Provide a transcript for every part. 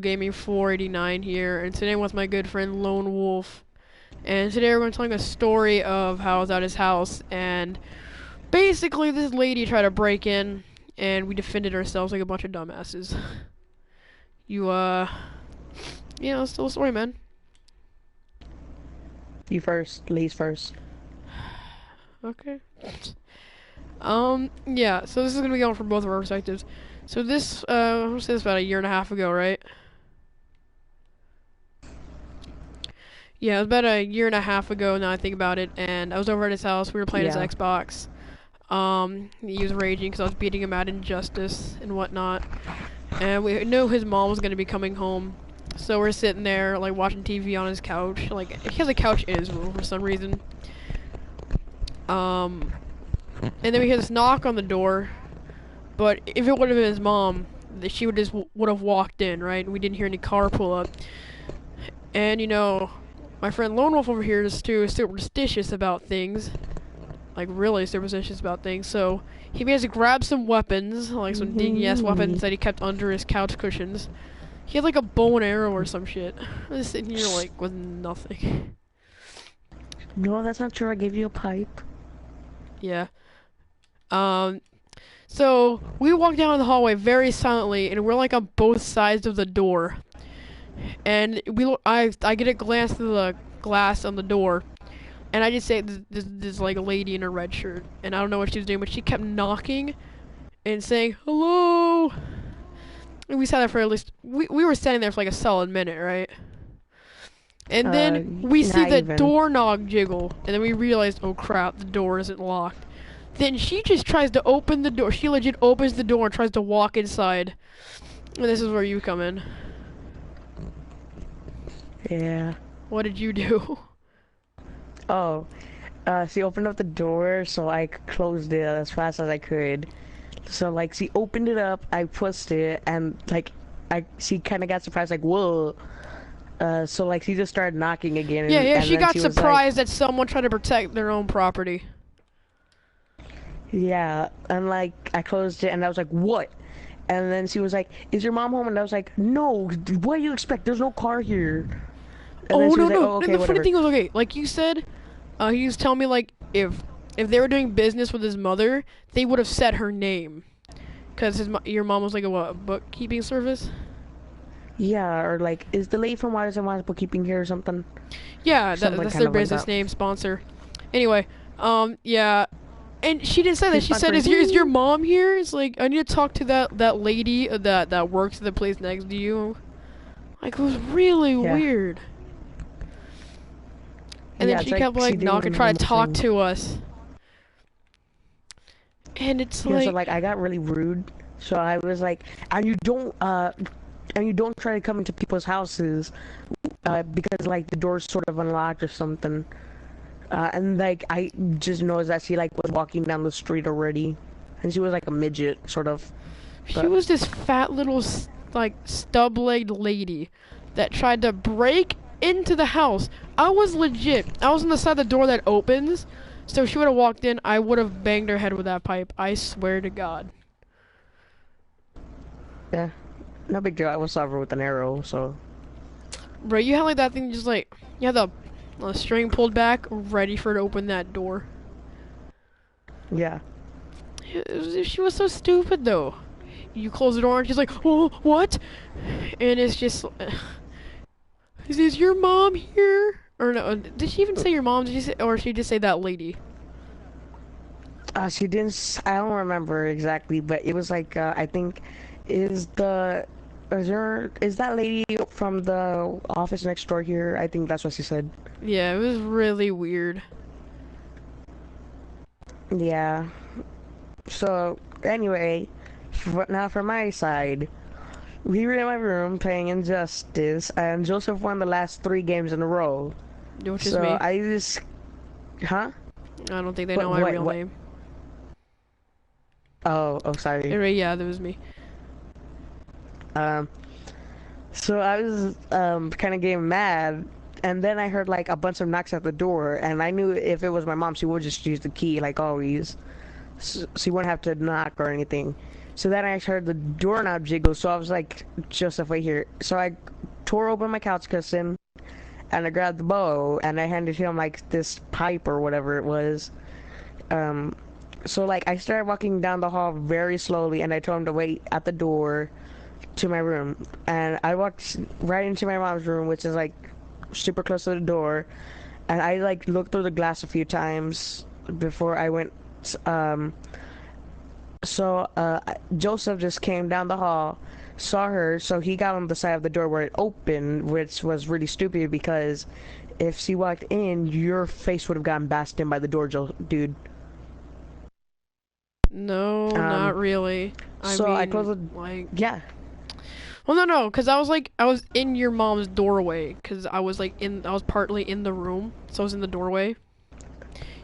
Gaming 489 here, and today I'm with my good friend Lone Wolf. And today we're going to tell a story of how I was at his house, and basically this lady tried to break in, and we defended ourselves like a bunch of dumbasses. Yeah, it's still a story, man. You first, Lee's first. Okay. Yeah, so this is gonna be going from both of our perspectives. So this, I want to say this about a year and a half ago, right? Yeah, it was about a year and a half ago now I think about it, and I was over at his house, we were playing his Yeah. Xbox. He was raging because I was beating him at Injustice and whatnot. And we knew his mom was gonna be coming home. So we're sitting there, like, watching TV on his couch. Like, he has a couch in his room for some reason. And then we hear this knock on the door. But if it would have been his mom, she would just would have walked in, right? And we didn't hear any car pull up. And, you know, my friend Lone Wolf over here is too superstitious about things. Like, really superstitious about things. So he managed to grab some weapons, like some dingy-ass weapons that he kept under his couch cushions. He had like a bow and arrow or some shit. I'm just sitting here like with nothing. No, that's not true. I gave you a pipe. Yeah. So we walk down the hallway very silently, and we're like on both sides of the door. And I get a glance through the glass on the door, and I just say this like a lady in a red shirt, and I don't know what she was doing, but she kept knocking and saying hello. And we sat there for at least we were standing there for like a solid minute, right? And then we see the doorknob jiggle, and then we realized, oh crap, the door isn't locked. Then she just tries to open the door. She legit opens the door and tries to walk inside. And this is where you come in. Yeah. What did you do? Oh, she opened up the door, so I closed it as fast as I could. So like, she opened it up, I pushed it, and like, she kind of got surprised, like, whoa. So like, she just started knocking again. Yeah, and she then got she was surprised that someone tried to protect their own property. Yeah, and like, I closed it, and I was like, what? And then she was like, is your mom home? And I was like, no, what do you expect? There's no car here. And then Oh she no was like, no! oh, And okay, the funny whatever. thing was, okay, like you said, he was telling me like if they were doing business with his mother, they would have said her name, cause your mom was like a bookkeeping service. Yeah, or like, is the lady from Waters and Waters Bookkeeping here or something? Yeah, Something that's kind their of like business that. name sponsor. Anyway, yeah, and she didn't say that. She's She said, sponsoring. "Is your mom here?" It's like I need to talk to that lady that works at the place next to you. Like, it was really Yeah. weird. And then Yeah, it's she like kept she like didn't knocking, even know trying to my talk thing. to us. And it's Yeah, so like, like I got really rude. So I was like, and you don't try to come into people's houses, because like the door's sort of unlocked or something. And like I just noticed that she like was walking down the street already, and she was like a midget, sort of. she But was this fat little like stub-legged lady that tried to break into the house. I was legit. I was on the side of the door that opens. So if she would have walked in, I would have banged her head with that pipe. I swear to God. yeah, no big deal. I was over with an arrow, so Bro, you had like that thing just like, you had the string pulled back, ready for her to open that door. yeah. She was so stupid though. You close the door and she's like, oh, what? And it's just, is your mom here? Or no, did she even say your mom? Did she say, or did she just say that lady? She didn't. I don't remember exactly, but it was like I think is the is that lady from the office next door here? I think that's what she said. Yeah, it was really weird. Yeah. So anyway, now for my side, we were in my room playing Injustice, and Joseph won the last 3 games in a row. Which is So me. I just, huh? I don't think they What? know my What? real What? name. Oh, sorry. Anyway, yeah, that was me. Um. So I was kind of getting mad, and then I heard like a bunch of knocks at the door, and I knew if it was my mom, she would just use the key like always. So she wouldn't have to knock or anything. So then I heard the doorknob jiggle, so I was like, Joseph, wait here. So I tore open my couch cushion, and I grabbed the bow, and I handed him like this pipe or whatever it was. Um, so like I started walking down the hall very slowly, and I told him to wait at the door to my room. And I walked right into my mom's room, which is like super close to the door. And I like looked through the glass a few times before I went. Um, so Joseph just came down the hall, saw her, so he got on the side of the door where it opened, which was really stupid because if she walked in, your face would have gotten bashed in by the door, dude. No, Um, not really. I so I closed mean, the, like, yeah, well, no, because I was in your mom's doorway, because I was I was partly in the room, so I was in the doorway.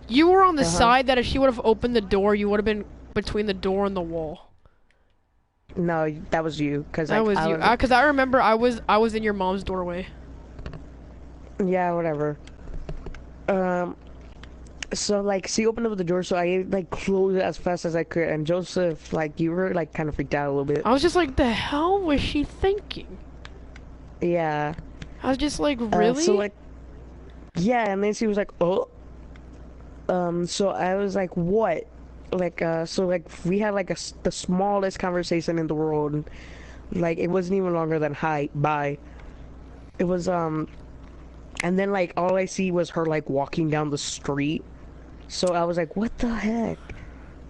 You were on the uh-huh. side that if she would have opened the door, you would have been between the door and the wall. No, that was you, cause That like was I you. was, Because I remember I was in your mom's doorway. yeah, whatever. Um, so like she opened up the door, so I like closed it as fast as I could, and Joseph, like you were like kind of freaked out a little bit. I was just like, the hell was she thinking? Yeah. I was just like, So really? like, yeah, and then she was like, oh. So I was like, what? Like, so like we had like the smallest conversation in the world. And, like it wasn't even longer than hi, bye. It was and then like all I see was her like walking down the street. So I was like, what the heck?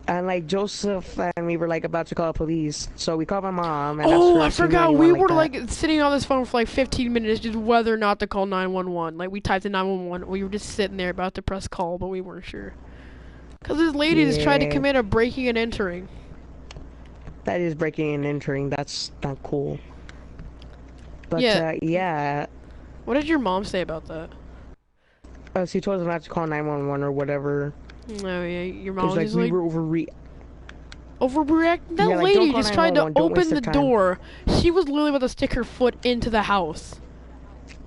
And like Joseph and we were like about to call police. So we called my mom and asked Oh, her I if she knew forgot. anyone We like were that. like sitting on this phone for like 15 minutes, just whether or not to call 911. Like we typed in 911. We were just sitting there about to press call, but we weren't sure. Cause this lady just tried to Yeah, commit a breaking and entering. that is breaking and entering. That's not cool. But Yeah. yeah, What did your mom say about that? she told us not to call 911 or whatever. Oh yeah, your mom Cause was like just we like were overreacting. That yeah, like don't lady call just tried to 911. Don't waste open their the time. door. She was literally about to stick her foot into the house.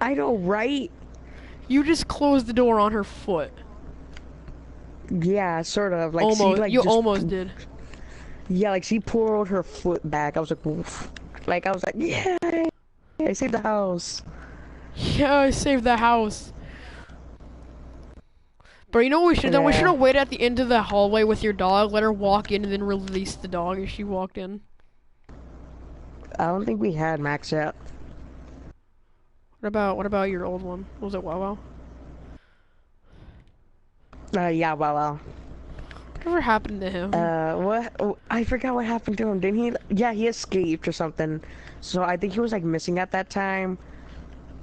I know, right? You just closed the door on her foot. Yeah, sort of. Like she Almost. like You just almost did. yeah, like she pulled her foot back. I was like, oof. Like I was like, yeah, I saved the house. Yeah, I saved the house. But you know what we should have done? We should Yeah, have waited at the end of the hallway with your dog, let her walk in, and then release the dog as she walked in. I don't think we had Max yet. What about your old one? Was it Wow Wow? Yeah, well, Whatever happened to him? what? Oh, I forgot what happened to him. Didn't he? Yeah, he escaped or something. So I think he was like missing at that time.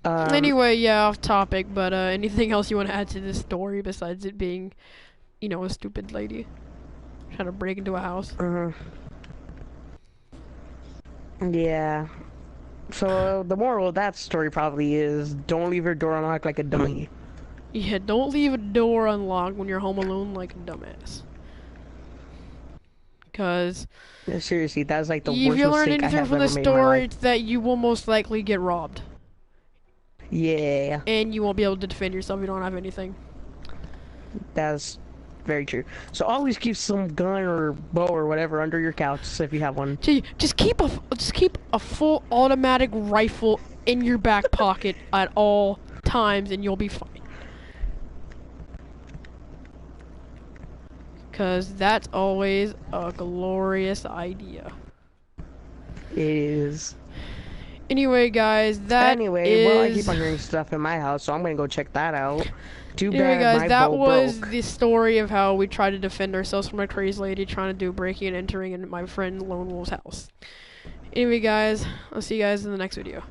Um, Anyway, yeah, off topic, but anything else you want to add to this story besides it being, you know, a stupid lady trying to break into a house? uh, yeah. So the moral of that story probably is don't leave your door unlocked like a dummy. Yeah, don't leave a door unlocked when you're home alone like a dumbass. Cause Yeah, seriously, that's like the if worst you learn mistake I anything have from ever this made in my story, life. it's that you will most likely get robbed. Yeah, And you won't be able to defend yourself if you don't have anything. that's very true. So always keep some gun or bow or whatever under your couch if you have one. Just keep a full automatic rifle in your back pocket at all times and you'll be fine. Cause that's always a glorious idea. It is. Anyway, guys, that Anyway, well, I keep is. on hearing stuff in my house, so I'm gonna go check that out. Too Anyway, bad guys, my that bow was broke. the story of how we tried to defend ourselves from a crazy lady trying to do breaking and entering in my friend Lone Wolf's house. Anyway, guys, I'll see you guys in the next video.